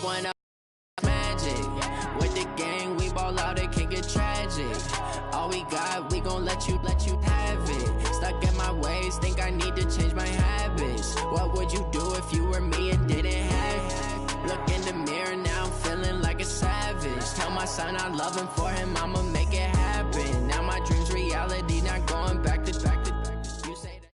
One up magic. With the gang, we ball out, it can get tragic. All we got, we gon' let you have it. Stuck in my ways, think I need to change my habits. What would you do if you were me and didn't have it? Look in the mirror, now I'm feeling like a savage. Tell my son I love him, for him I'ma make it happen. Now my dream's reality, not going back to you say that.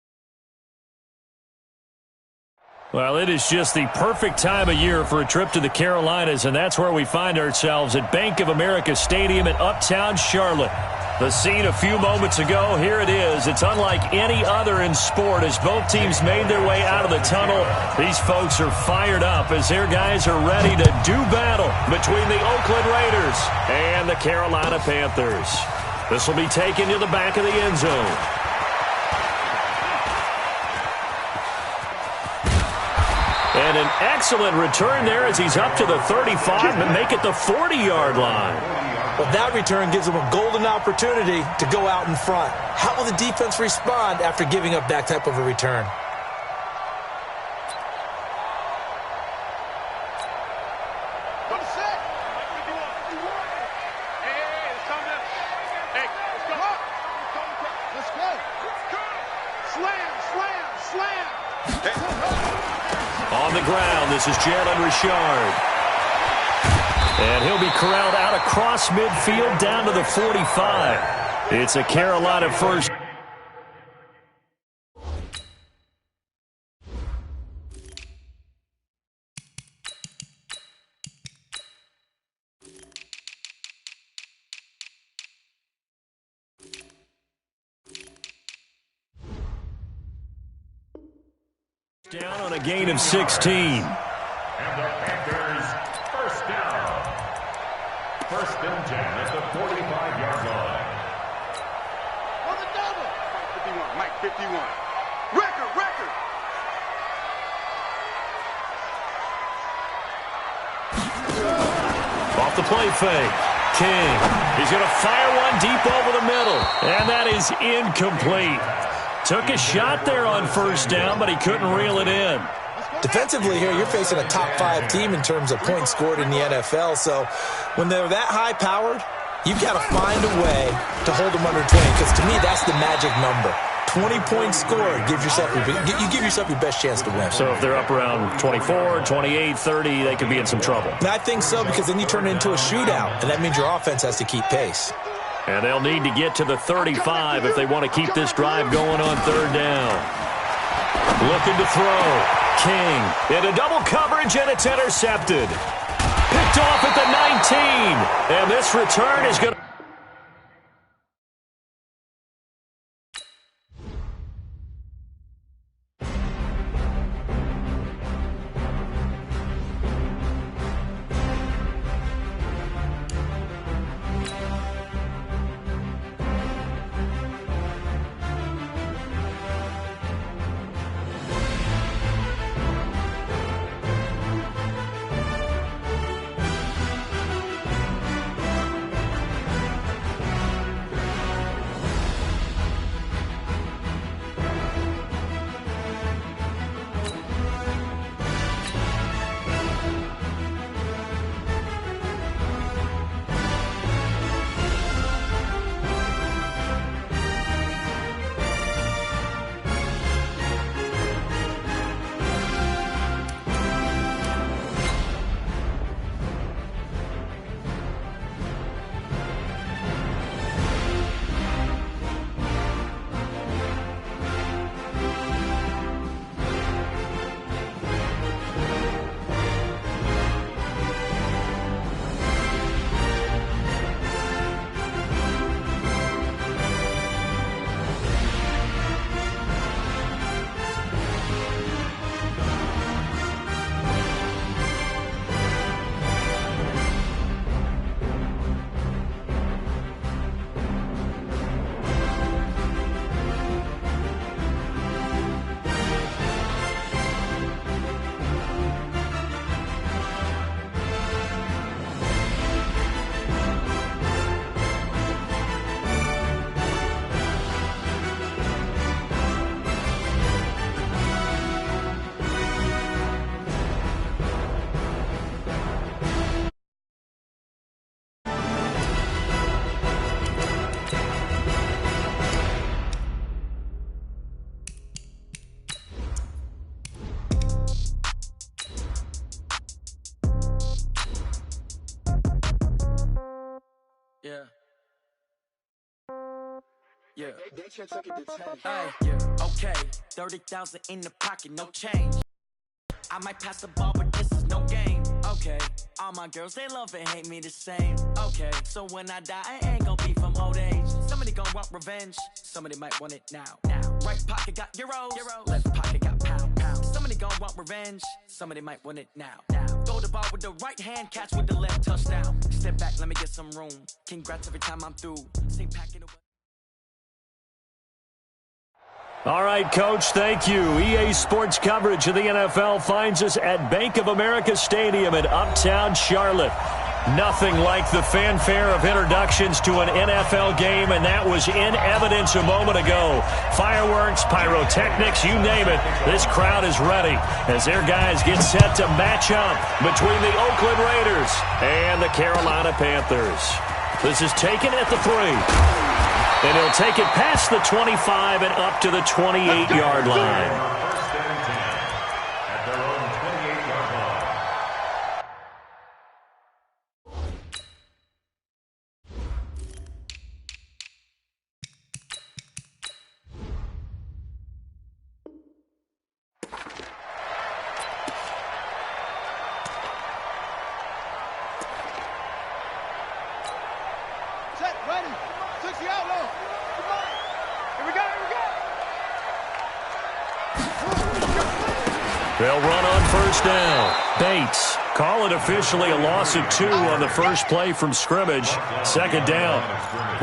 Well, it is just the perfect time of year for a trip to the Carolinas, and that's where we find ourselves at Bank of America Stadium in Uptown Charlotte. The scene a few moments ago, here it is. It's unlike any other in sport as both teams made their way out of the tunnel. These folks are fired up as their guys are ready to do battle between the Oakland Raiders and the Carolina Panthers. This will be taken to the back of the end zone. And an excellent return there as he's up to the 35 and make it the 40-yard line. Well, that return gives them a golden opportunity to go out in front. How will the defense respond after giving up that type of a return? On the ground, this is Jalen Richard. And he'll be corralled out across midfield down to the 45. It's a Carolina first. Down on a gain of 16. And the Panthers first down. First and 10 at the 45-yard line. On the double. Mike 51. Record. Off the play fake. King. He's going to fire one deep over the middle. And that is incomplete. Took a shot there on first down, but he couldn't reel it in. Defensively here, you're facing a top-5 team in terms of points scored in the NFL. So when they're that high-powered, you've got to find a way to hold them under 20. Because to me, that's the magic number. 20 points scored, you give yourself your best chance to win. So if they're up around 24, 28, 30, they could be in some trouble. And I think so, because then you turn it into a shootout, and that means your offense has to keep pace. And they'll need to get to the 35 if they want to keep this drive going on third down. Looking to throw. King into double coverage, and it's intercepted. Picked off at the 19. And this return is going to... Yeah. Yeah. Hey, yeah. Okay. 30,000 in the pocket, no change. I might pass the ball, but this is no game. Okay. All my girls, they love and hate me the same. Okay. So when I die, I ain't gonna be from old age. Somebody gonna want revenge. Somebody might want it now. Right pocket got euros. Left pocket got pound. Somebody gonna want revenge. Somebody might want it now. Throw the ball with the right hand, catch with the left, touchdown. Step back, let me get some room. Congrats every time I'm through. Stay packing away. All right, Coach, thank you. EA Sports coverage of the NFL finds us at Bank of America Stadium in Uptown Charlotte. Nothing like the fanfare of introductions to an NFL game, and that was in evidence a moment ago. Fireworks, pyrotechnics, you name it. This crowd is ready as their guys get set to match up between the Oakland Raiders and the Carolina Panthers. This is taken at the 3. And he'll take it past the 25 and up to the 28-yard line. First and 10 at their own 28-yard line. Set, ready. 60 out low. Come on. Here we go, here we go. They'll run on first down. Bates. Call it officially a loss of 2 on the first play from scrimmage. Second down.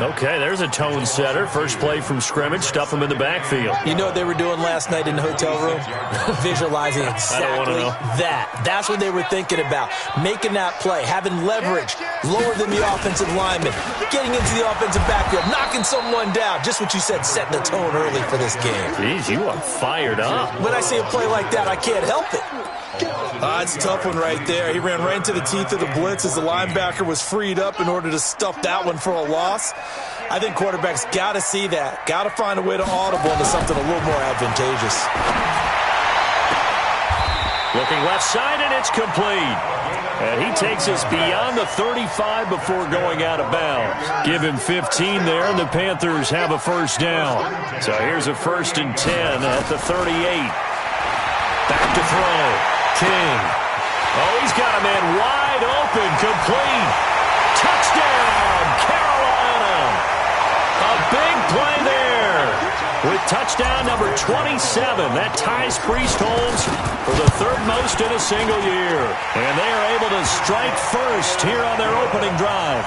Okay, there's a tone setter. First play from scrimmage. Stuff them in the backfield. You know what they were doing last night in the hotel room? Visualizing exactly that. That's what they were thinking about. Making that play, having leverage, lower than the offensive lineman, getting into the offensive backfield, knocking someone down. Just what you said, setting the tone early for this game. Jeez, you are fired up. When I see a play like that, I can't help it. It's a tough one right there. He ran right into the teeth of the blitz as the linebacker was freed up in order to stuff that one for a loss. I think quarterbacks got to see that. Got to find a way to audible into something a little more advantageous. Looking left side, and it's complete. And he takes us beyond the 35 before going out of bounds. Give him 15 there, and the Panthers have a first down. So here's a 1st and 10 at the 38. Back to throw. King. Oh, he's got a man wide open, complete. Touchdown, Carolina. A big play there. With touchdown number 27, that ties Priest Holmes for the 3rd most in a single year. And they are able to strike first here on their opening drive.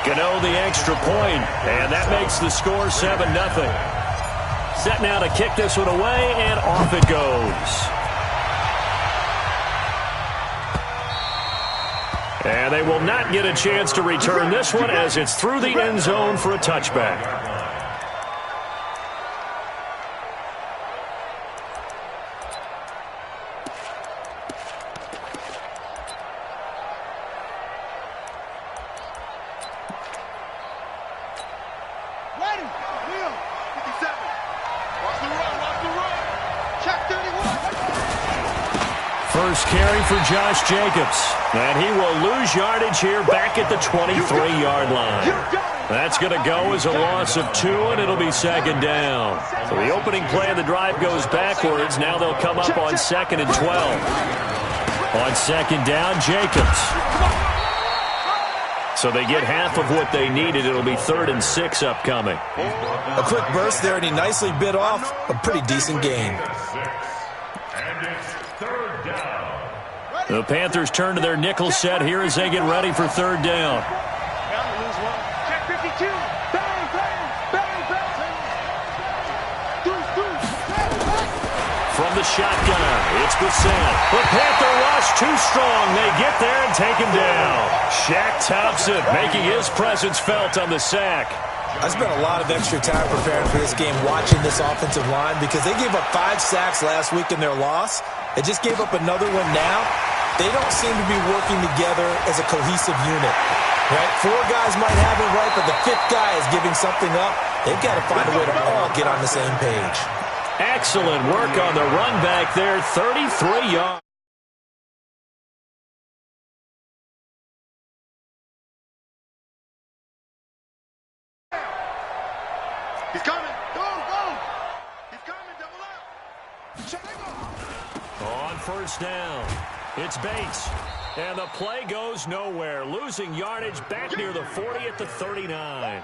Gano the extra point, and that makes the score 7-0. Set now to kick this one away, and off it goes. And they will not get a chance to return this one as it's through the end zone for a touchback. Ready. Wheel. 57. Watch the run, watch the run. Check 31. First carry for Josh Jacobs. And he will lose yardage here back at the 23-yard line. That's going to go as a loss of 2, and it'll be 2nd down. So the opening play of the drive goes backwards. Now they'll come up on 2nd and 12. On 2nd down, Jacobs. So they get half of what they needed. It'll be 3rd and 6 upcoming. A quick burst there, and he nicely bit off a pretty decent gain. And it's 3rd down. The Panthers turn to their nickel set here as they get ready for 3rd down. Check 52. Bang, bang, bang, bang. From the shotgun, it's Bissett. The Panther rush too strong. They get there and take him down. Shaq Thompson making his presence felt on the sack. I spent a lot of extra time preparing for this game watching this offensive line because they gave up 5 sacks last week in their loss. They just gave up another one now. They don't seem to be working together as a cohesive unit. Right? 4 guys might have it right, but the 5th guy is giving something up. They've got to find a way to all get on the same page. Excellent work on the run back there. 33 yards. first down. It's Bates. And the play goes nowhere. Losing yardage back near the 40 at the 39.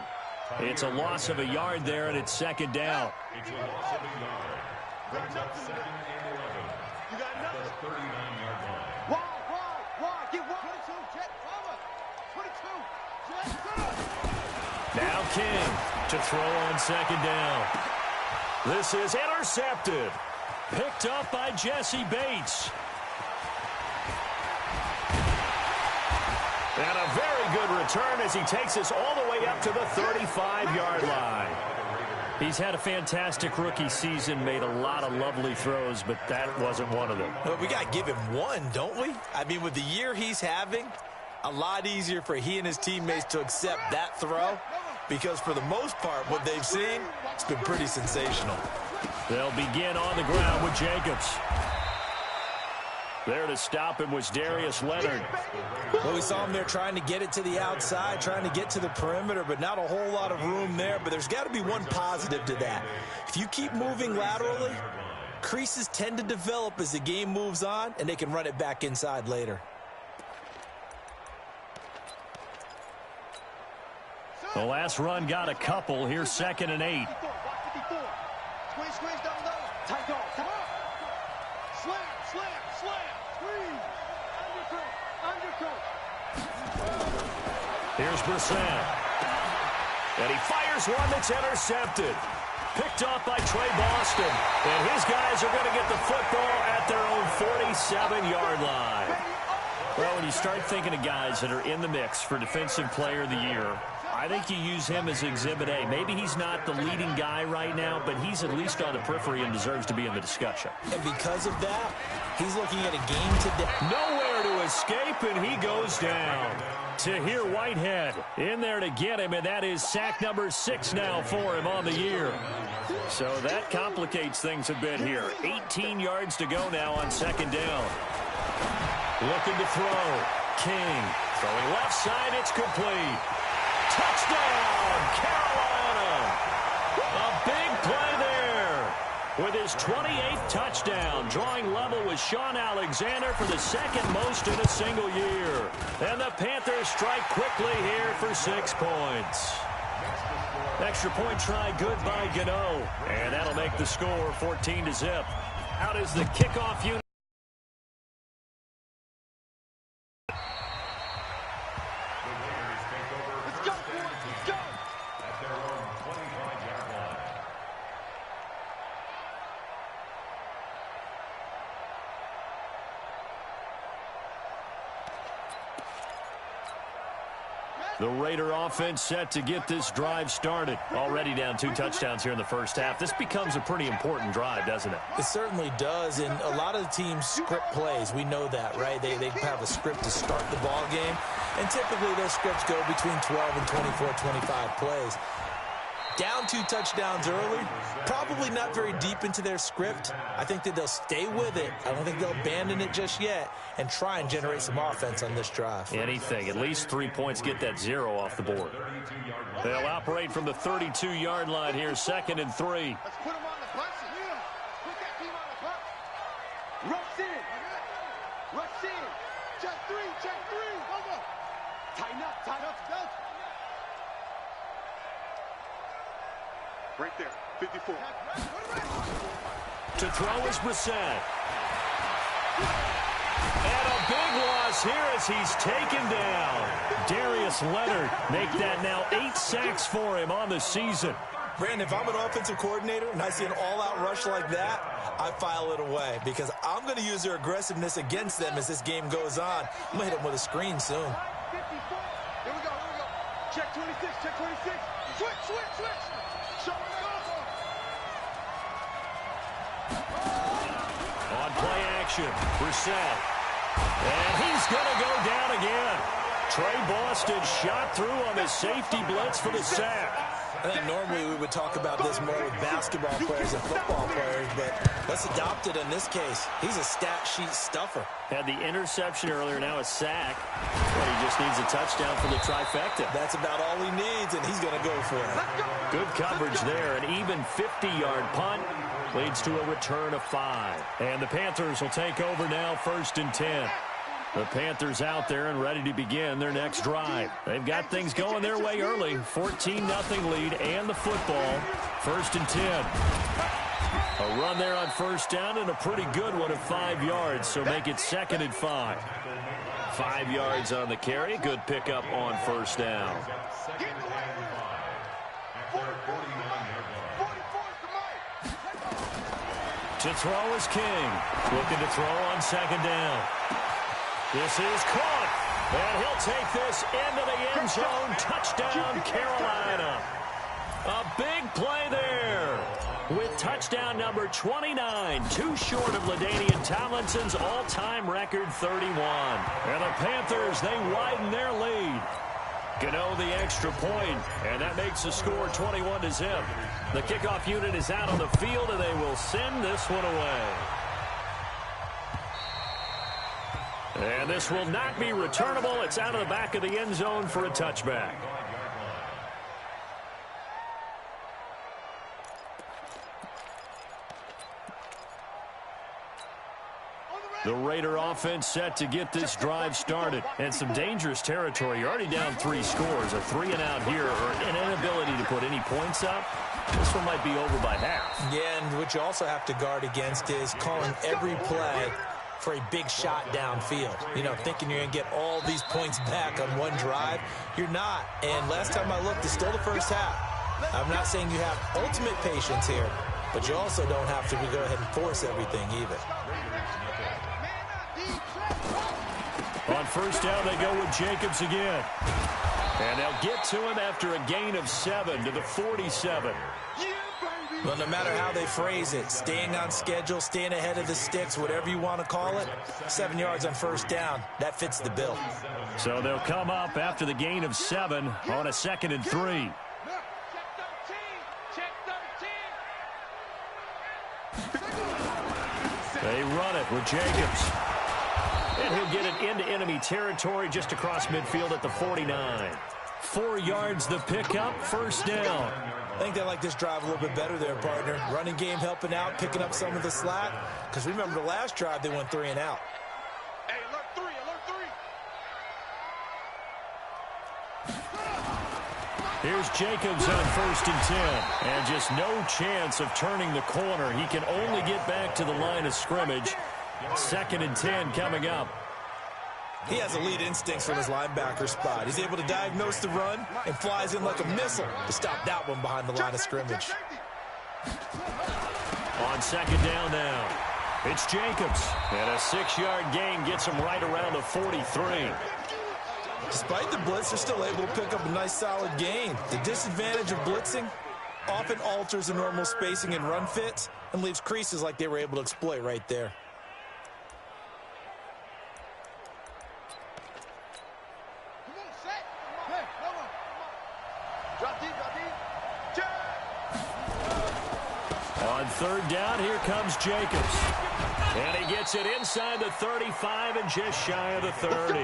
It's a loss of a yard there, and it's second down. It's a loss of a yard. Brings up second and 11. You got at nothing. the 39-yard line. Wide. Get 22. Jet, cover. 22. Jet, cover. Now King to throw on second down. This is intercepted. Picked up by Jesse Bates. And a very good return as he takes us all the way up to the 35-yard line. He's had a fantastic rookie season, made a lot of lovely throws, but that wasn't one of them. Well, we got to give him one, don't we? I mean, with the year he's having, a lot easier for he and his teammates to accept that throw because for the most part, what they've seen, it's been pretty sensational. They'll begin on the ground with Jacobs. There to stop him was Darius Leonard. Well, we saw him there trying to get it to the outside, trying to get to the perimeter, but not a whole lot of room there. But there's got to be one positive to that. If you keep moving laterally, creases tend to develop as the game moves on, and they can run it back inside later. The last run got a couple. Here's 2nd and 8. Squeeze, double. Tight dog, come on. Slam. Squeeze. Undercoat. Here's Brissett. And he fires one that's intercepted. Picked off by Trey Boston. And his guys are going to get the football at their own 47-yard line. Well, when you start thinking of guys that are in the mix for Defensive Player of the Year, I think you use him as Exhibit A. Maybe he's not the leading guy right now, but he's at least on the periphery and deserves to be in the discussion. And because of that, he's looking at a game today. Nowhere to escape, and he goes down. Tahir Whitehead in there to get him, and that is sack number 6 now for him on the year. So that complicates things a bit here. 18 yards to go now on 2nd down. Looking to throw. King throwing left side. It's complete. Touchdown, Carolina. A big play there with his 28th touchdown, drawing level with Sean Alexander for the 2nd most in a single year. And the Panthers strike quickly here for 6 points. Extra point try good by Gano. And that'll make the score 14-0. Out is the kickoff unit. The Raider offense set to get this drive started. Already down 2 touchdowns here in the first half. This becomes a pretty important drive, doesn't it? It certainly does, and a lot of the teams script plays. We know that, right? They have a script to start the ball game, and typically those scripts go between 12 and 24, 25 plays. Down 2 touchdowns early, probably not very deep into their script. I think that they'll stay with it. I don't think they'll abandon it just yet and try and generate some offense on this drive. Anything. At least 3 points, get that 0 off the board. They'll operate from the 32-yard line here, 2nd and 3. Let's put him on the punch. Put that team on the punch. Rush in. Check 3. Over. Tighten up. Right there, 54. To throw is Brissett. And a big loss here as he's taken down. Darius Leonard make that now 8 sacks for him on the season. Brandon, if I'm an offensive coordinator and I see an all-out rush like that, I file it away because I'm going to use their aggressiveness against them as this game goes on. I'm going to hit them with a screen soon. 54. Here we go. Check 26. Switch. On play action, Brissett. And he's going to go down again. Trey Boston shot through on the safety blitz for the sack. I think normally we would talk about this more with basketball players and football players, but let's adopt it in this case. He's a stat sheet stuffer. Had the interception earlier, now a sack. But he just needs a touchdown for the trifecta. That's about all he needs, and he's going to go for it. Good coverage there. An even 50-yard punt leads to a return of 5. And the Panthers will take over now, 1st and 10. The Panthers out there and ready to begin their next drive. They've got things going their way early. 14-0 lead and the football. 1st and 10. A run there on 1st down and a pretty good one of 5 yards, so make it 2nd and 5. 5 yards on the carry. Good pickup on 1st down. To throw is King. Looking to throw on 2nd down. This is caught, and he'll take this into the end zone. Touchdown, Carolina. A big play there with touchdown number 29, too short of LaDainian Tomlinson's all-time record 31. And the Panthers, they widen their lead. Gano the extra point, and that makes the score 21-0. The kickoff unit is out on the field, and they will send this one away. And this will not be returnable. It's out of the back of the end zone for a touchback. The Raider offense set to get this drive started. And some dangerous territory. You're already down 3 scores. A 3-and-out here or an inability to put any points up. This one might be over by half. Yeah, and what you also have to guard against is calling every play for a big shot downfield. You know, thinking you're going to get all these points back on one drive. You're not. And last time I looked, it's still the first half. I'm not saying you have ultimate patience here, but you also don't have to go ahead and force everything either. On 1st down, they go with Jacobs again. And they'll get to him after a gain of 7 to the 47. Well, no matter how they phrase it, staying on schedule, staying ahead of the sticks, whatever you want to call it, 7 yards on 1st down, that fits the bill. So they'll come up after the gain of 7 on a 2nd and 3. They run it with Jacobs. And he'll get it into enemy territory just across midfield at the 49. 4 yards the pickup, 1st down. I think they like this drive a little bit better there, partner. Running game helping out, picking up some of the slack. Because remember the last drive, they went 3 and out. Hey, alert 3, alert 3. Here's Jacobs on 1st and 10. And just no chance of turning the corner. He can only get back to the line of scrimmage. 2nd and 10 coming up. He has elite instincts from his linebacker spot. He's able to diagnose the run and flies in like a missile to stop that one behind the line of scrimmage. On 2nd down now, it's Jacobs. And a 6-yard gain gets him right around the 43. Despite the blitz, they're still able to pick up a nice solid gain. The disadvantage of blitzing often alters the normal spacing and run fits and leaves creases like they were able to exploit right there. On 3rd down, here comes Jacobs. And he gets it inside the 35 and just shy of the 30.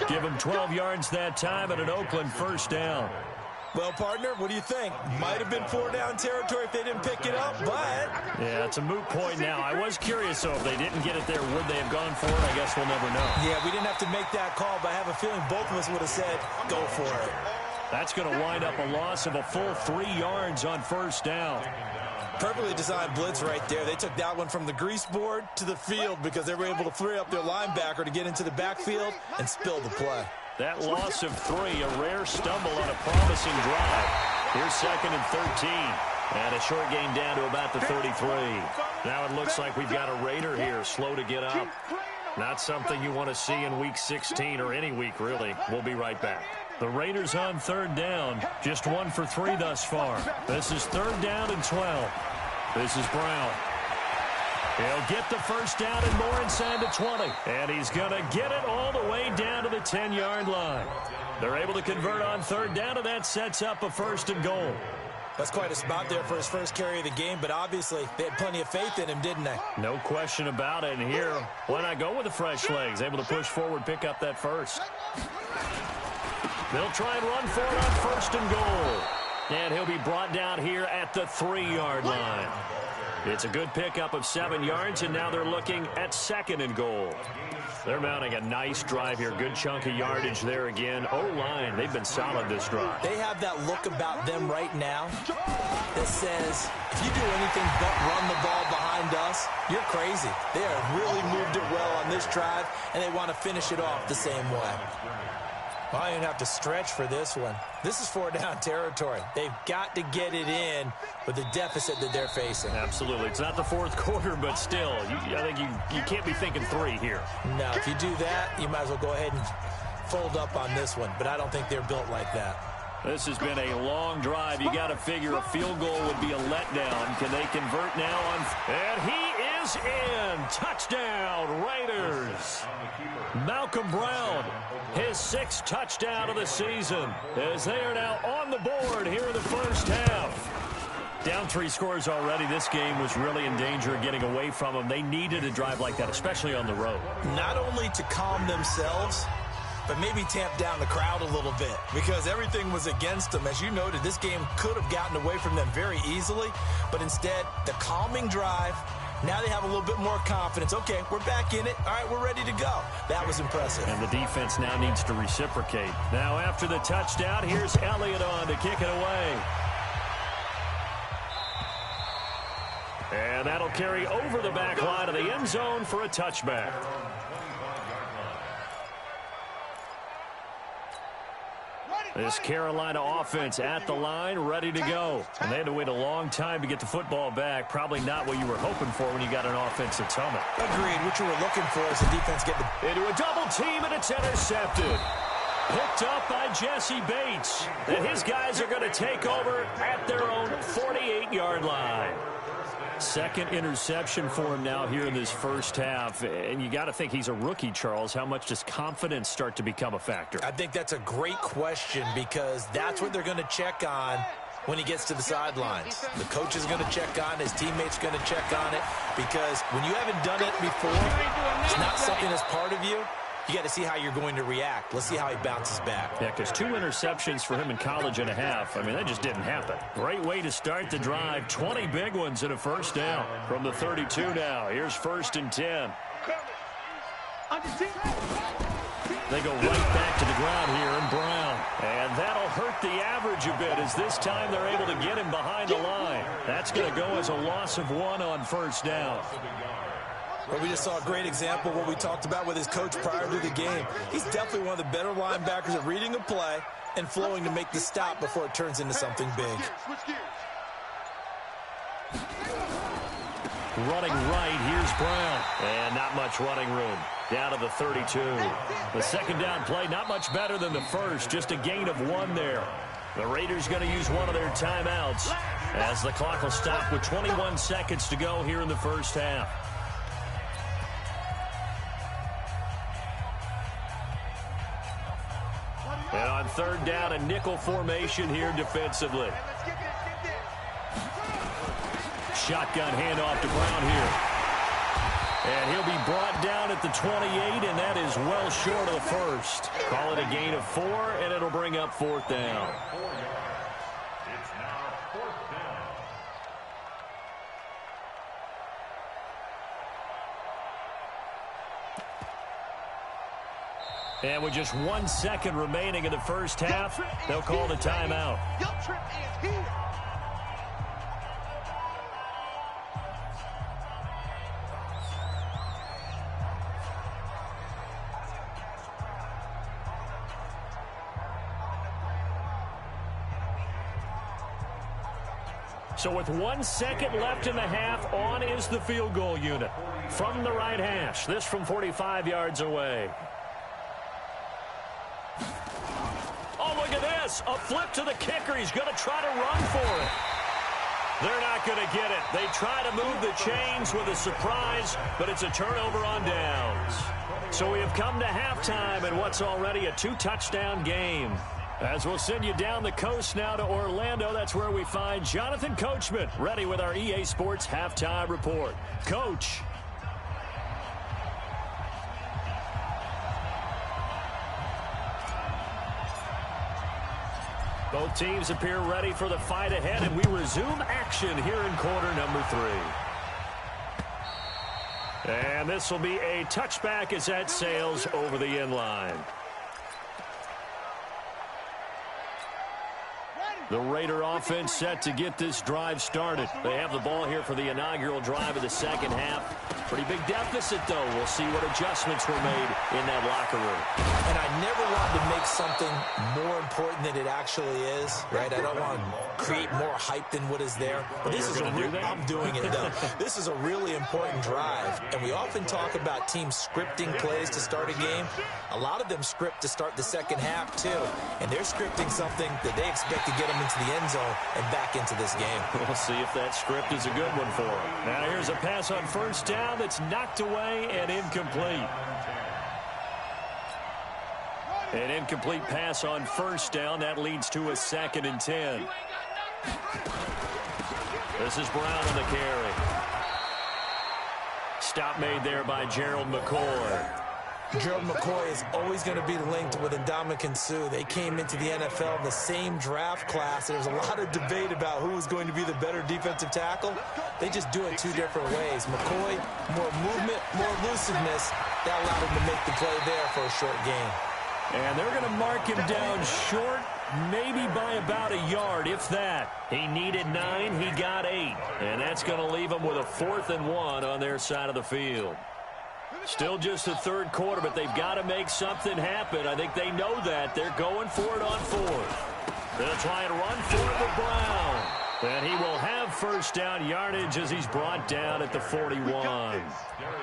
Give him 12 yards that time and an Oakland 1st down. Well, partner, what do you think? Might have been 4-down territory if they didn't pick it up, but... Yeah, it's a moot point now. I was curious, though, if they didn't get it there, would they have gone for it? I guess we'll never know. Yeah, we didn't have to make that call, but I have a feeling both of us would have said, go for it. That's going to wind up a loss of a full 3 yards on 1st down. Perfectly designed blitz right there. They took that one from the grease board to the field because they were able to free up their linebacker to get into the backfield and spill the play. That loss of 3, a rare stumble on a promising drive. Here's 2nd and 13. And a short gain down to about the 33. Now it looks like we've got a Raider here, slow to get up. Not something you want to see in Week 16 or any week, really. We'll be right back. The Raiders on 3rd down, just 1 for 3 thus far. This is 3rd down and 12. This is Brown. He'll get the 1st down and more inside the 20. And he's going to get it all the way down to the 10-yard line. They're able to convert on 3rd down, and that sets up a 1st and goal. That's quite a spot there for his first carry of the game, but obviously they had plenty of faith in him, didn't they? No question about it. And here, why not go with the fresh legs? Able to push forward, pick up that first. They'll try and run for it on first and goal. And he'll be brought down here at the 3-yard line. It's a good pickup of 7 yards, and now they're looking at second and goal. They're mounting a nice drive here. Good chunk of yardage there again. O-line, they've been solid this drive. They have that look about them right now that says, if you do anything but run the ball behind us, you're crazy. They have really moved it well on this drive, and they want to finish it off the same way. Well, I didn't have to stretch for this one. This is 4-down territory. They've got to get it in with the deficit that they're facing. Absolutely. It's not the fourth quarter, but still, I think you can't be thinking 3 here. No, if you do that, you might as well go ahead and fold up on this one, but I don't think they're built like that. This has been a long drive. You got to figure a field goal would be a letdown. Can they convert now on? And he is in. Touchdown, Raiders. Malcolm Brown, his 6th touchdown of the season, as they are now on the board here in the first half. Down 3 scores already. This game was really in danger of getting away from them. They needed a drive like that, especially on the road. Not only to calm themselves, but maybe tamp down the crowd a little bit, because everything was against them. As you noted, this game could have gotten away from them very easily, but instead, the calming drive, now they have a little bit more confidence. Okay, we're back in it. All right, we're ready to go. That was impressive. And the defense now needs to reciprocate. Now after the touchdown, here's Elliott on to kick it away. And that'll carry over the back line of the end zone for a touchback. This Carolina offense at the line, ready to go. And they had to wait a long time to get the football back. Probably not what you were hoping for when you got an offense that's humming. Agreed. What you were looking for is the defense get the... Into a double team, and it's intercepted. Picked up by Jesse Bates. And his guys are going to take over at their own 48-yard line. Second interception for him now here in this first half. And you got to think he's a rookie, Charles. How much does confidence start to become a factor? I think that's a great question, because that's what they're going to check on when he gets to the sidelines. The coach is going to check on, his teammates going to check on it, because when you haven't done it before, it's not something that's part of you. You got to see how you're going to react. Let's see how he bounces back. Yeah, because 2 interceptions for him in college and a half. I mean, that just didn't happen. Great way to start the drive. 20 big ones and a first down from the 32 now. Here's 1st and 10. They go right back to the ground here in Brown. And that'll hurt the average a bit, as this time they're able to get him behind the line. That's going to go as a loss of 1 on first down. Well, we just saw a great example of what we talked about with his coach prior to the game. He's definitely one of the better linebackers at reading a play and flowing to make the stop before it turns into something big. Running right, here's Brown. And not much running room. Down to the 32. The second down play, not much better than the first. Just a gain of 1 there. The Raiders going to use one of their timeouts as the clock will stop with 21 seconds to go here in the first half. And on 3rd down, a nickel formation here defensively. Shotgun handoff to Brown here. And he'll be brought down at the 28, and that is well short of the first. Call it a gain of 4, and it'll bring up 4th down. It's now 4th down. And with just 1 second remaining in the first half, they'll call the timeout. Your trip is here. So with 1 second left in the half, on is the field goal unit. From the right hash, this from 45 yards away. Oh, look at this. A flip to the kicker. He's going to try to run for it. They're not going to get it. They try to move the chains with a surprise, but it's a turnover on downs. So we have come to halftime in what's already a 2-touchdown game. As we'll send you down the coast now to Orlando, that's where we find Jonathan Coachman, ready with our EA Sports Halftime Report. Coach. Both teams appear ready for the fight ahead, and we resume action here in quarter number 3. And this will be a touchback as that sails over the end line. The Raider offense set to get this drive started. They have the ball here for the inaugural drive of the second half. Pretty big deficit, though. We'll see what adjustments were made in that locker room. And I never wanted to make something more important than it actually is, right? I don't want to create more hype than what is there. But this is I'm doing it, though. This is a really important drive. And we often talk about teams scripting plays to start a game. A lot of them script to start the second half, too. And they're scripting something that they expect to get them into the end zone and back into this game. We'll see if that script is a good one for them. Now here's a pass on first down that's knocked away and incomplete. An incomplete pass on first down. That leads to a 2nd and 10. This is Brown on the carry. Stop made there by Gerald McCoy. Gerald McCoy is always going to be linked with Ndamukong Suh. They came into the NFL in the same draft class. There's a lot of debate about who was going to be the better defensive tackle. They just do it 2 different ways. McCoy, more movement, more elusiveness. That allowed him to make the play there for a short gain. And they're going to mark him down short, maybe by about a yard, if that. He needed 9, he got 8. And that's going to leave him with a 4th and 1 on their side of the field. Still just the third quarter, but they've got to make something happen. I think they know that. They're going for it on 4th. They'll try and run for it with Brown. And he will have first down yardage as he's brought down at the 41.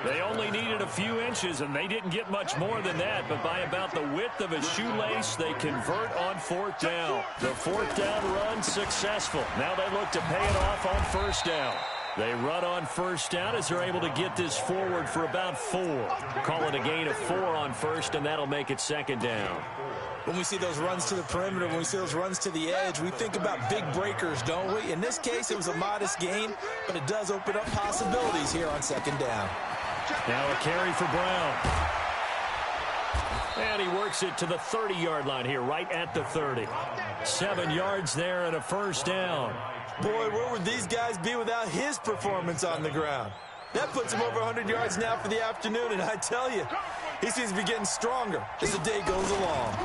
They only needed a few inches, and they didn't get much more than that. But by about the width of a shoelace, they convert on 4th down. The 4th down run successful. Now they look to pay it off on first down. They run on first down as they're able to get this forward for about 4. Call it a gain of 4 on first, and that'll make it 2nd down. When we see those runs to the perimeter, when we see those runs to the edge, we think about big breakers, don't we? In this case, it was a modest gain, but it does open up possibilities here on 2nd down. Now a carry for Brown. And he works it to the 30-yard line here, right at the 30. 7 yards there and a first down. Boy, where would these guys be without his performance on the ground? That puts him over 100 yards now for the afternoon, and I tell you, he seems to be getting stronger as the day goes along.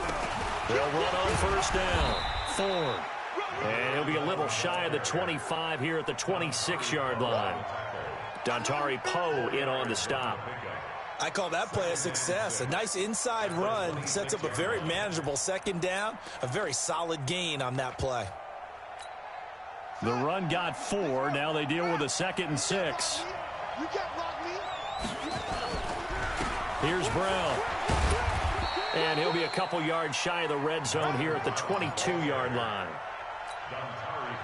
They'll run on first down. Ford. And he'll be a little shy of the 25 here at the 26-yard line. Dontari Poe in on the stop. I call that play a success. A nice inside run sets up a very manageable 2nd down, a very solid gain on that play. The run got 4. Now they deal with a 2nd and 6. Here's Brown. And he'll be a couple yards shy of the red zone here at the 22-yard line.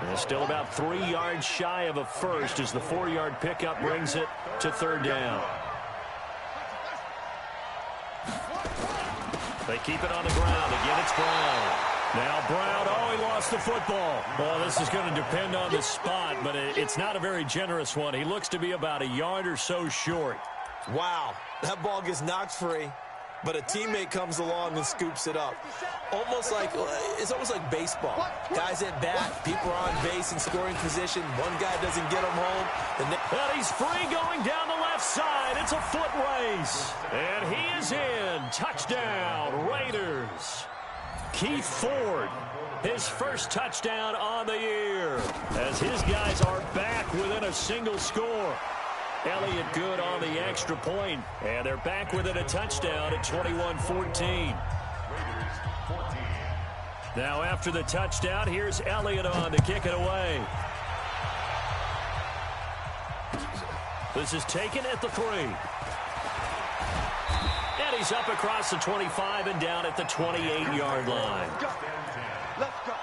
And still about 3 yards shy of a first as the 4-yard pickup brings it to 3rd down. They keep it on the ground. Again, it's Brown. Now Brown, he lost the football. Well, this is going to depend on the spot, but it's not a very generous one. He looks to be about a yard or so short. Wow, that ball gets knocked free, but a teammate comes along and scoops it up. It's almost like baseball. Guys at bat, people are on base in scoring position. One guy doesn't get him home. And he's free going down the left side. It's a foot race. And he is in. Touchdown, Raiders. Keith Ford, his first touchdown on the year, as his guys are back within a single score. Elliott good on the extra point, and they're back within a touchdown at 21-14. Now after the touchdown, here's Elliott on to kick it away. This is taken at the 3. And he's up across the 25 and down at the 28-yard line. Let's go.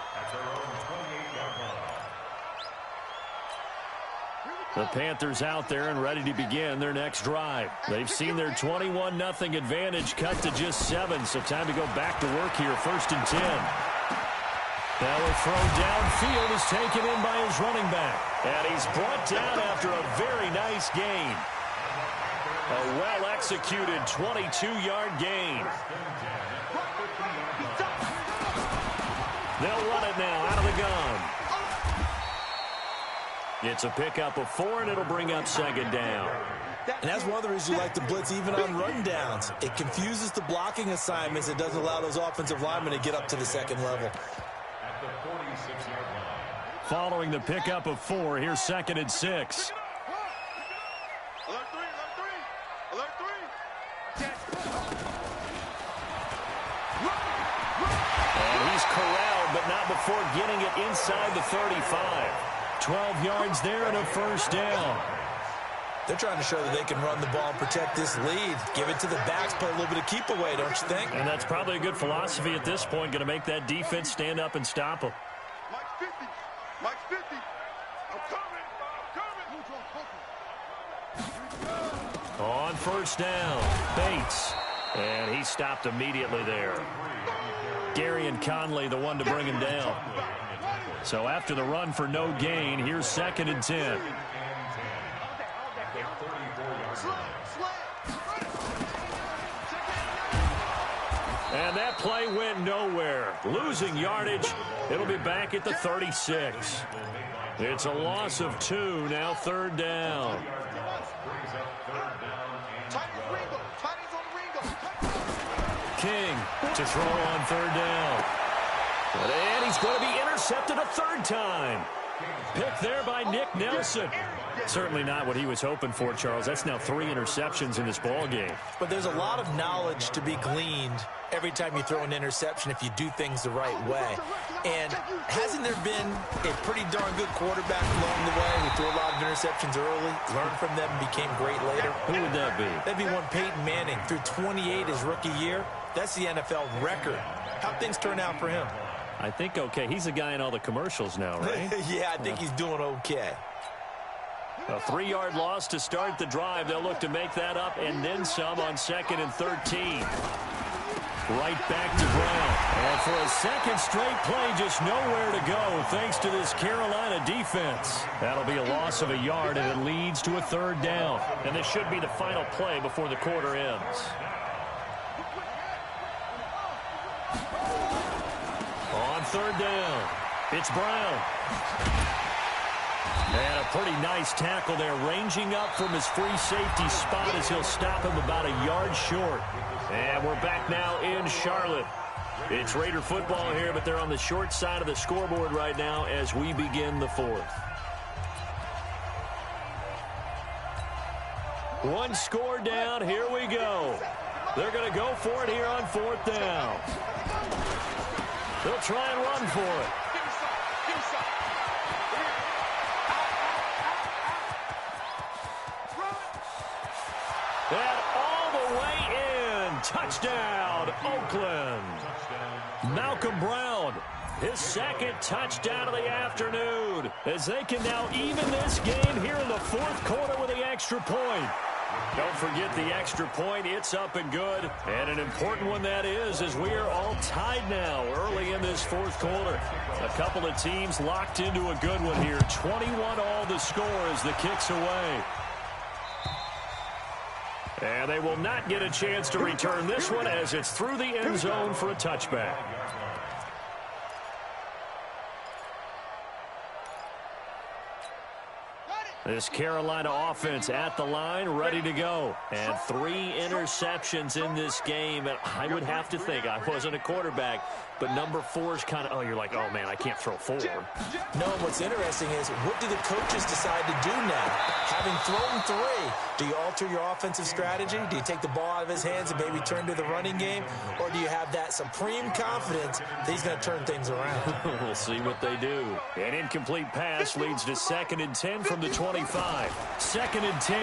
The Panthers out there and ready to begin their next drive. They've seen their 21-0 advantage cut to just 7, so time to go back to work here. 1st and 10. Now a throw downfield is taken in by his running back. And he's brought down after a very nice gain. A well-executed 22-yard gain. They'll run it now out of the gun. It's a pickup of 4, and it'll bring up second down. And that's one of the reasons you like to blitz even on rundowns. It confuses the blocking assignments. It doesn't allow those offensive linemen to get up to the second level. Following the pickup of 4, here's 2nd and 6. Alert 3, alert 3, alert 3. And he's corralled, but not before getting it inside the 35. 12 yards there and a first down. They're trying to show that they can run the ball and protect this lead. Give it to the backs, play a little bit of keep away, don't you think? And that's probably a good philosophy at this point, going to make that defense stand up and stop them. Mike's 50. Mike's 50. I'm coming. On first down, Bates. And he stopped immediately there. Gary and Conley, the one to bring him down. So after the run for no gain, here's 2nd and 10. And that play went nowhere. Losing yardage. It'll be back at the 36. It's a loss of 2, now 3rd down. King to throw on 3rd down. And he's going to be intercepted a 3rd time. Pick there by Nick Nelson. Certainly not what he was hoping for, Charles. That's now 3 interceptions in this ball game. But there's a lot of knowledge to be gleaned every time you throw an interception if you do things the right way. And hasn't there been a pretty darn good quarterback along the way who threw a lot of interceptions early, learned from them, and became great later? Who would that be? That'd be one Peyton Manning. Threw 28 his rookie year. That's the NFL record. How'd things turn out for him? I think okay. He's a guy in all the commercials now, right? Yeah, I think he's doing okay. A 3-yard loss to start the drive. They'll look to make that up and then some on 2nd and 13. Right back to Brown. And for a second straight play, just nowhere to go thanks to this Carolina defense. That'll be a loss of a yard, and it leads to a 3rd down. And this should be the final play before the quarter ends. On 3rd down, it's Brown. And a pretty nice tackle there, ranging up from his free safety spot as he'll stop him about a yard short. And we're back now in Charlotte. It's Raider football here, but they're on the short side of the scoreboard right now as we begin the 4th. One score down, here we go. They're going to go for it here on 4th down. They'll try and run for it. And all the way in. Touchdown, Oakland. Malcolm Brown, his 2nd touchdown of the afternoon, as they can now even this game here in the 4th quarter with the extra point. Don't forget the extra point. It's up and good. And an important one that is, as we are all tied now early in this 4th quarter. A couple of teams locked into a good one here. 21 all the score as the kick's away. And they will not get a chance to return this one as it's through the end zone for a touchback. This Carolina offense at the line, ready to go. And 3 interceptions in this game. And I would have to think, I wasn't a quarterback, but number 4 is kind of, oh, you're like, oh, man, I can't throw 4. No, what's interesting is, what do the coaches decide to do now? Having thrown 3, do you alter your offensive strategy? Do you take the ball out of his hands and maybe turn to the running game? Or do you have that supreme confidence that he's going to turn things around? We'll see what they do. An incomplete pass leads to 2nd and 10 from the 25. 2nd and 10.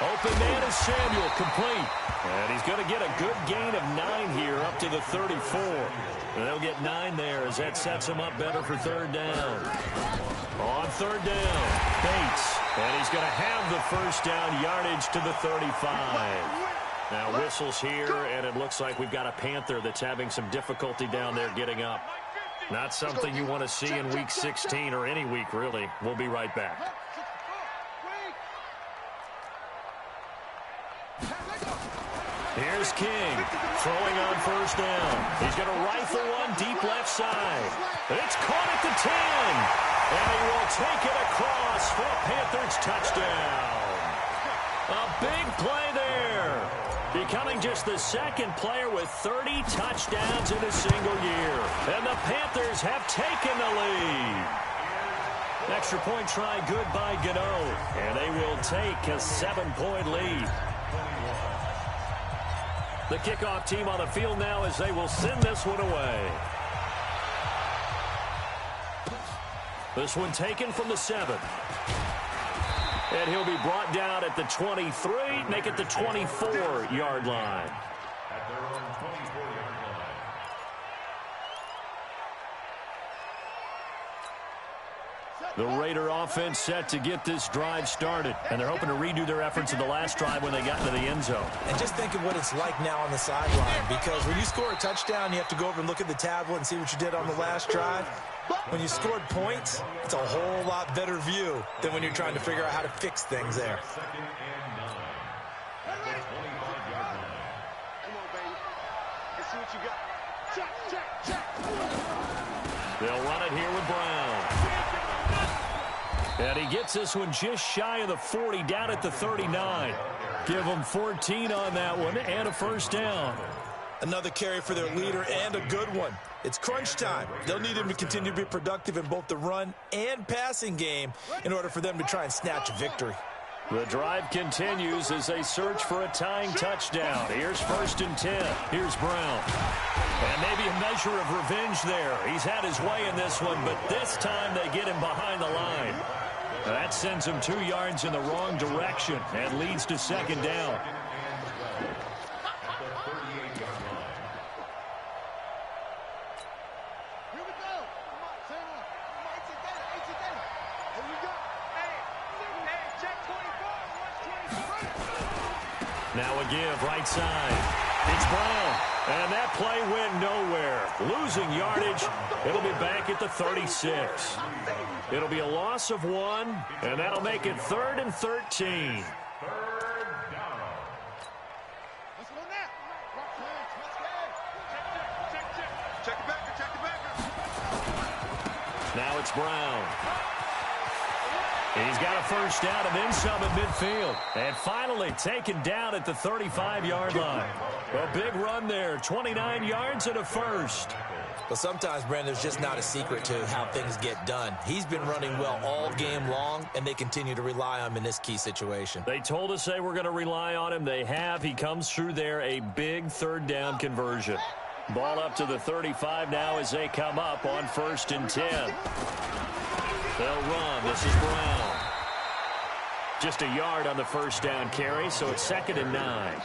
Open man is Samuel, complete. And he's going to get a good gain of 9 here up to the 34. And they'll get 9 there as that sets him up better for 3rd down. On 3rd down, Bates. And he's going to have the first down yardage to the 35. Now whistles here, and it looks like we've got a Panther that's having some difficulty down there getting up. Not something you want to see in Week 16 or any week, really. We'll be right back. Here's King, throwing on first down. He's going to rifle one deep left side. It's caught at the 10. And he will take it across for a Panthers touchdown. A big play there. Becoming just the second player with 30 touchdowns in a single year. And the Panthers have taken the lead. Extra point try good by Gano. And they will take a 7-point lead. The kickoff team on the field now as they will send this one away. This one taken from the 7. And he'll be brought down at the 23, make it the 24-yard line. At their own 24-yard line. The Raider offense set to get this drive started, and they're hoping to redo their efforts in the last drive when they got into the end zone. And just think of what it's like now on the sideline, because when you score a touchdown, you have to go over and look at the tablet and see what you did on the last drive. When you scored points, it's a whole lot better view than when you're trying to figure out how to fix things there. Second and 9. At the 25-yard line. Come on, baby. Let's see what you got. Check. They'll run it here with Brown. And he gets this one just shy of the 40, down at the 39. Give them 14 on that one and a first down. Another carry for their leader and a good one. It's crunch time. They'll need him to continue to be productive in both the run and passing game in order for them to try and snatch a victory. The drive continues as they search for a tying touchdown. Here's 1st and 10. Here's Brown. And maybe a measure of revenge there. He's had his way in this one, but this time they get him behind the line. That sends him 2 yards in the wrong direction and leads to 2nd down. Now a give, right side. It's Brown. And that play went nowhere. Losing yardage. It'll be back at the 36. It'll be a loss of 1, and that'll make it 3rd and 13. Now it's Brown. He's got a first down and then some at midfield. And finally taken down at the 35-yard line. A big run there, 29 yards and a first. Well, sometimes, Brandon, there's just not a secret to how things get done. He's been running well all game long, and they continue to rely on him in this key situation. They told us they were going to rely on him. They have. He comes through there, a big 3rd down conversion. Ball up to the 35 now as they come up on 1st and 10. They'll run. This is Brown. Just a yard on the first down carry, so it's 2nd and 9.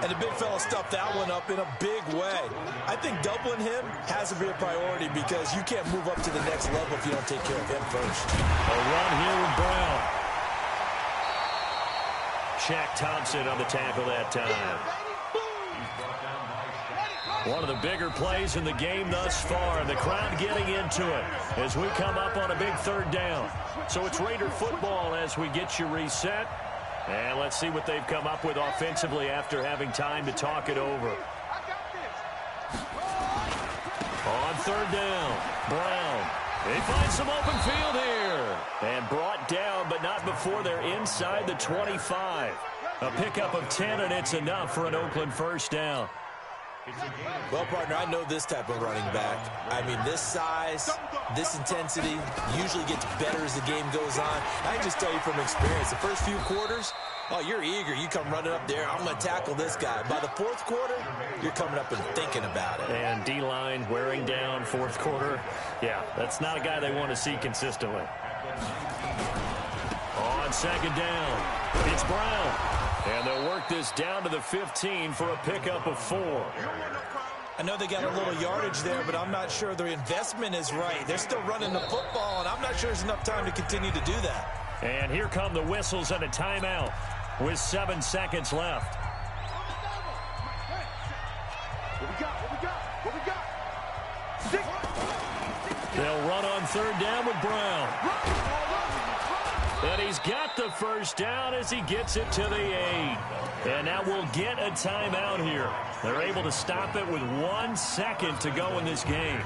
And the big fella stuffed that one up in a big way. I think doubling him has to be a priority because you can't move up to the next level if you don't take care of him first. A run here with Brown. Shaq Thompson on the tackle that time. One of the bigger plays in the game thus far, and the crowd getting into it as we come up on a big 3rd down. So it's Raider football as we get you reset. And let's see what they've come up with offensively after having time to talk it over. On 3rd down, Brown. They find some open field here. And brought down, but not before they're inside the 25. A pickup of 10, and it's enough for an Oakland first down. Well, partner, I know this type of running back. I mean, this size, this intensity usually gets better as the game goes on. I can just tell you from experience, the first few quarters, oh, you're eager. You come running up there, I'm going to tackle this guy. By the 4th quarter, you're coming up and thinking about it. And D-line wearing down 4th quarter. Yeah, that's not a guy they want to see consistently. On 2nd down, it's Brown. And they'll work this down to the 15 for a pickup of 4. I know they got a little yardage there, but I'm not sure their investment is right. They're still running the football, and I'm not sure there's enough time to continue to do that. And here come the whistles and a timeout with 7 seconds left. What we got? 6. run on third down with Brown. And he's got the first down as he gets it to the 8. And now we'll get a timeout here. They're able to stop it with 1 second to go in this game.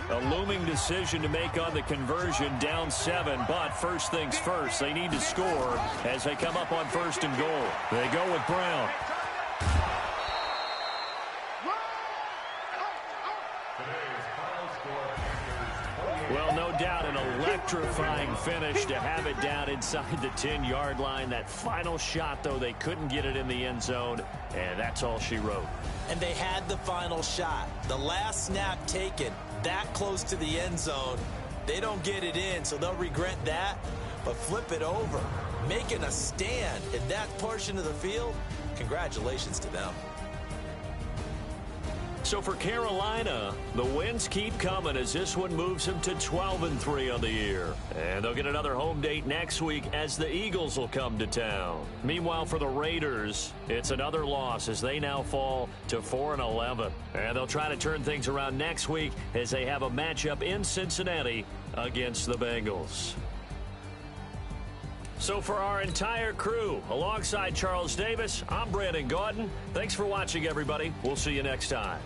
A looming decision to make on the conversion, down 7. But first things first, they need to score as they come up on 1st and goal. They go with Brown. Well, no doubt an electrifying finish to have it down inside the 10-yard line. That final shot, though, they couldn't get it in the end zone, and that's all she wrote. And they had the final shot. The last snap taken that close to the end zone. They don't get it in, so they'll regret that. But flip it over, making a stand in that portion of the field, congratulations to them. So for Carolina, the wins keep coming as this one moves them to 12-3 on the year. And they'll get another home date next week as the Eagles will come to town. Meanwhile, for the Raiders, it's another loss as they now fall to 4-11. And they'll try to turn things around next week as they have a matchup in Cincinnati against the Bengals. So for our entire crew, alongside Charles Davis, I'm Brandon Gaudin. Thanks for watching, everybody. We'll see you next time.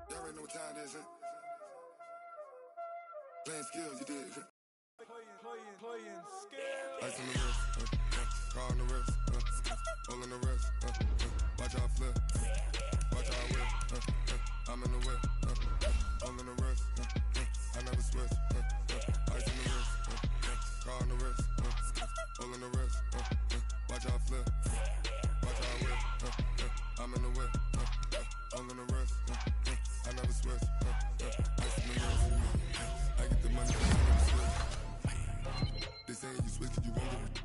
Y'all already know what time it is, huh? Playing skills, you did. Playing skills. Ice on the wrist, car on the wrist, hole in the wrist, watch how I flip, watch how I whip, I'm in the whip, hole in the wrist, I never switch, ice on the wrist, car on the wrist, hole in the wrist, watch how I flip, watch how I whip, I'm in the whip, hole in the wrist, I never switch, ice on the wrist, I get the money, I never switch. They say you switch cause you won't get it.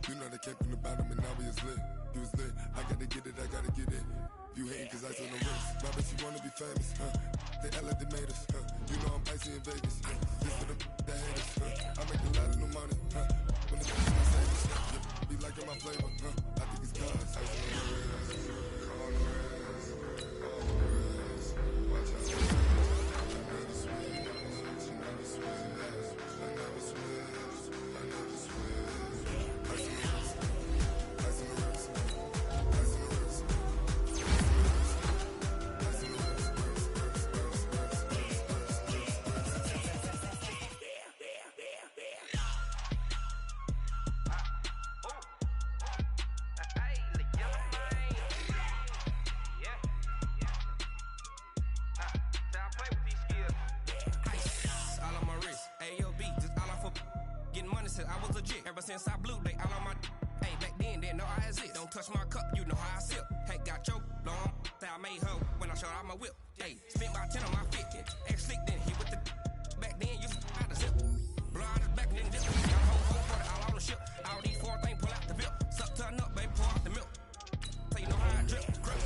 You know they came from the bottom and now we is lit. You was lit, I gotta get it, I gotta get it. You hating cause ice on the wrist. My bitch, you wanna be famous, They act like they made us, You know I'm icy in Vegas, This for the that hate us, I make a lot of new money, When the bitch my savings, Be liking my flavor, I think it's cause ice on the wrist, on the wrist, watch out. I never switch, I never switch. I was legit ever since I blew they all on my hey back then didn't know I exist. Don't touch my cup, you know how I sip. Hey, got choked long that I made her when I showed out my whip. Hey, spent about 10 on my fit. Ex slick then he with the back then used to out the zip. Blow out his back and then dip. Got a whole 40 all on the ship. All these 4 things pull out the bip. Suck turn up, baby, pour out the milk. So you know how I drip. Crush.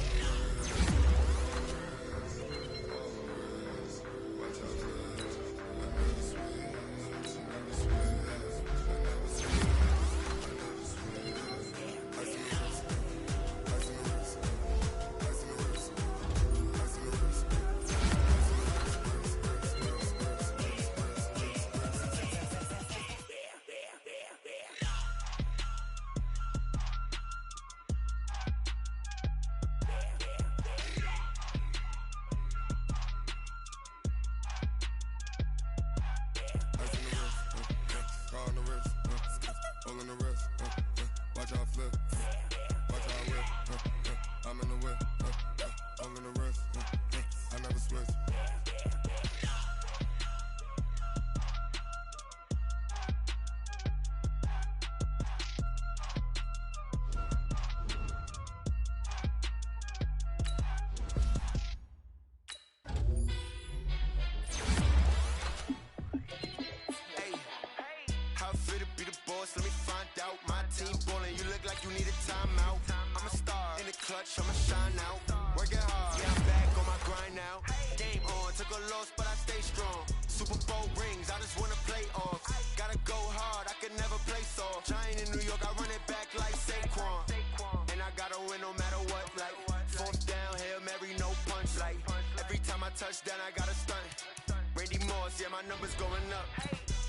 boss, let me find out. My team ballin', you look like you need a timeout. I'm a star in the clutch, I'ma shine out. Working hard, yeah, I'm back on my grind now. Game on, took a loss, but I stay strong. Super Bowl rings, I just wanna play off. Gotta go hard, I can never play soft. Giant in New York, I run it back like Saquon. And I gotta win no matter what, like fourth down, Hail Mary, no punch. Like every time I touch down, I gotta stunt. Randy Moss, yeah, my numbers going up.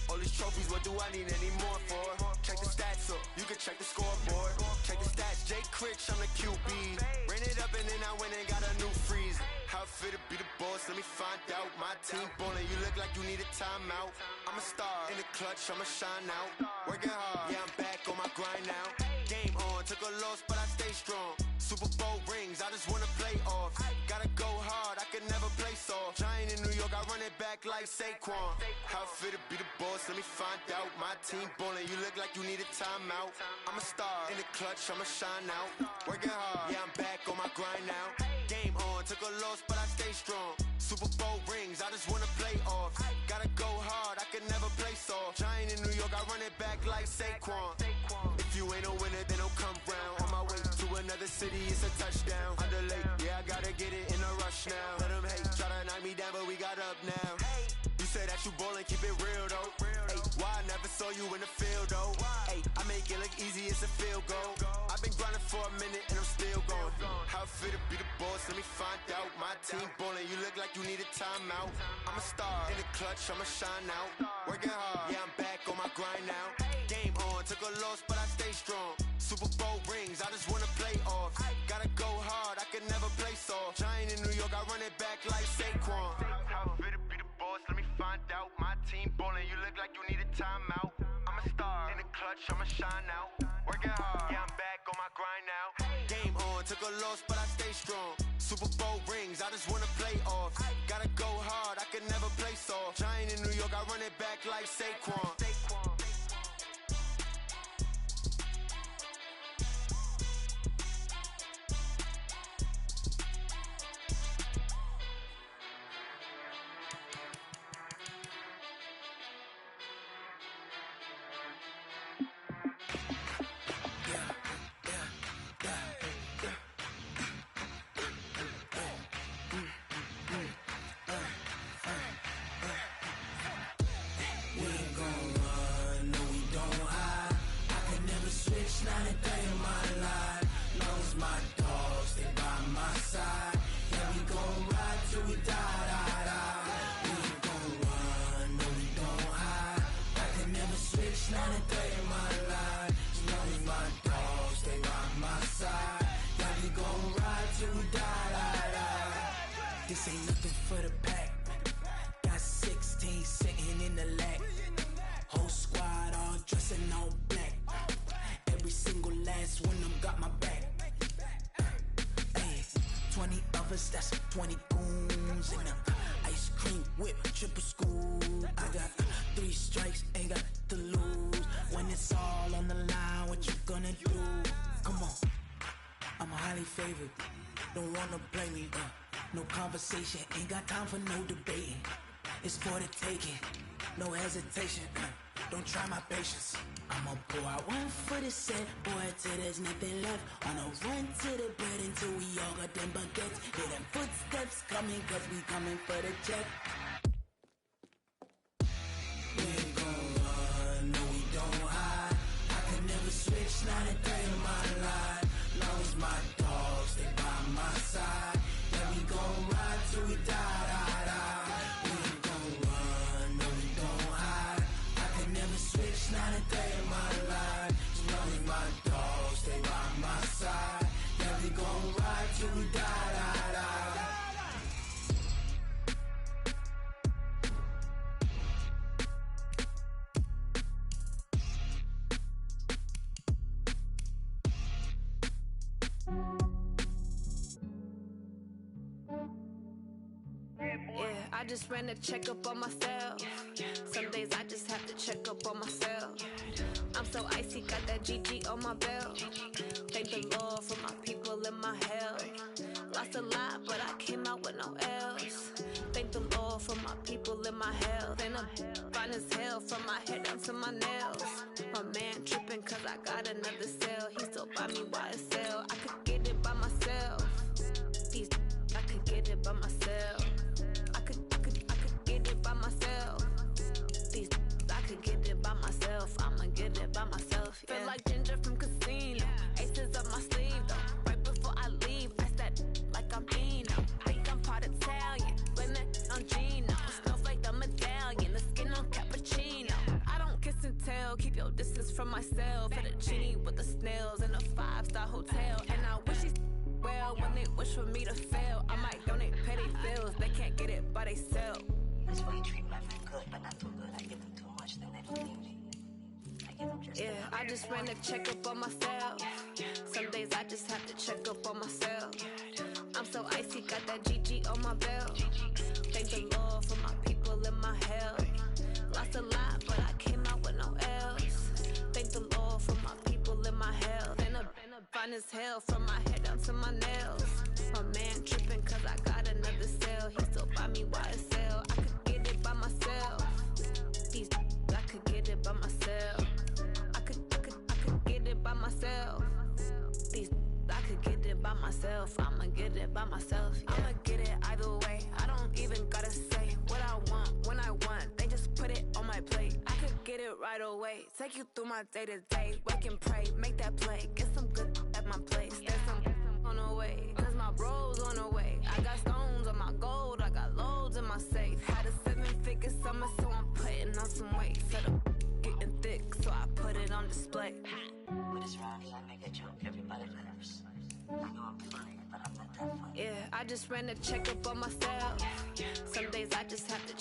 All these trophies, what do I need any more for? Check the stats up, you can check the scoreboard. Check the stats, Jake Critch, I'm the QB. Ran it up and then I went and got a new freeze. How it fit to be the boss, let me find out. My team ballin', you look like you need a timeout. I'm a star in the clutch, I'ma shine out. Working hard, yeah, I'm back on my grind now. Game on, took a loss, but I stay strong. Super Bowl rings, I just wanna play off. Gotta go hard, I can never play soft. Giant in New York, I run it back like Saquon. How it fit to be the boss, let me find out. My team ballin', you look like you need a timeout. I'm a star in the clutch, I'ma shine out. Working hard, yeah, I'm back on my grind now. Game on, took a loss, but I stay strong. Super Bowl rings, I just wanna play off. Gotta go hard, I can never play soft. Giant in New York, I run it back like Saquon. If you ain't a winner, then don't come round. On my way to another city, it's a touchdown. Underlay, yeah, I gotta get it in a rush now. Let them hate, try to knock me down, but we got up now. You say that you ballin', keep it real though. Hey, why I never saw you in the field though? Hey, I make it look easy, it's a field goal. I've been grinding for a minute and I'm still going. How it fit to be the boss, let me find out. My team ballin', you look like you need a timeout. I'm a star in the clutch, I'ma shine out. Working hard, yeah, I'm back on my grind now. Game on, took a loss, but I stay strong. Super Bowl rings, I just wanna play off. Gotta go hard, I can never play soft. Giant in New York, I run it back like Saquon. How it fit to be the boss, let me find out. My team ballin', you look like you need a timeout. I'm a star in the clutch, I'ma shine out. Working hard, yeah, I'm back on my grind now. Game on, took a loss, but I stay strong. Super Bowl rings, I just wanna play off. Gotta go hard, I can never play soft. Giant in New York, I run it back like Saquon. This ain't nothing for the pack. Got 16 sitting in the lap. Whole squad all dressing all black. Every single last one of them got my back. Hey, 20 of us, that's 20 goons in a ice cream whip, triple school. I got 3 strikes, ain't got to lose. When it's all on the line, what you gonna do? Come on, I'm highly favored. Don't wanna blame me, no conversation, ain't got time for no debating. It's for the taking, no hesitation. Don't try my patience. I'ma pour out one for the set, boy, till there's nothing left. On a run to the bed until we all got them baguettes. Hear them footsteps coming, cause we coming for the check. We ain't gon' run, no we don't hide. I can never switch, not a day in my life. Long as my dogs, they by my side. Yeah, we gon' ride till we die, die, die. We ain't gon' run, no we don't hide. I can never switch, not a day in my life. As long as my dogs, they by my side. Yeah, we gon' ride till we die, die, die. I just ran a checkup on myself. Some days I just have to check up on myself. I'm so icy, got that GG on my belt. Thank the Lord for my people and my health. Lost a lot, but I came out with no else. Thank the Lord for my people and my health. And I'm finding as hell from my head down to my nails. My man tripping cause I got another sale. He still buy me YSL. I could get it by myself. These I could get it by myself. I could get it by myself. These I could get it by myself. I'ma get it by myself. Yeah. Feel like Ginger from Casino. Aces up my sleeve though. Right before I leave, I that like I'm Eno. Think I'm part Italian. Blame it on Gino. Snowflake the medallion. The skin on cappuccino. I don't kiss and tell. Keep your distance from myself. Fettuccine with the snails in a 5-star hotel. And I wish these well when they wish for me to fail. I might donate petty bills. They can't get it by they sell. That's why you treat my friend good, but not too good. I give them too much, then they don't need me. I give them just yeah, I just ran a checkup on myself. Some days I just have to check up on myself. I'm so icy, got that GG on my belt. Thank the Lord for my people in my health. Lost a lot, but I came out with no else. Thank the Lord for my people in my health. Been a fine as hell from my head down to my nails. My man tripping cause I got another sale. He still buy me YSL. I could get it by myself. These I could get it by myself. I could get it by myself. These I could get it by myself. I'ma get it by myself. Yeah. I'ma get it either way. I don't even gotta say what I want when I want. They just put it on my plate. I could get it right away. Take you through my day to day. Wake and pray, make that play. Get some good at my place. There's some on the way. Cause my bros on the way. I got stones on my gold. I got loads in my safe. Had a 7-figure summer, so I'm putting on some weight. Set up getting thick, so I put it on display. with this round here, I make a joke. Everybody laughs. I know I'm funny, but I'm not that funny. Yeah, I just ran a checkup on myself. Some days I just have to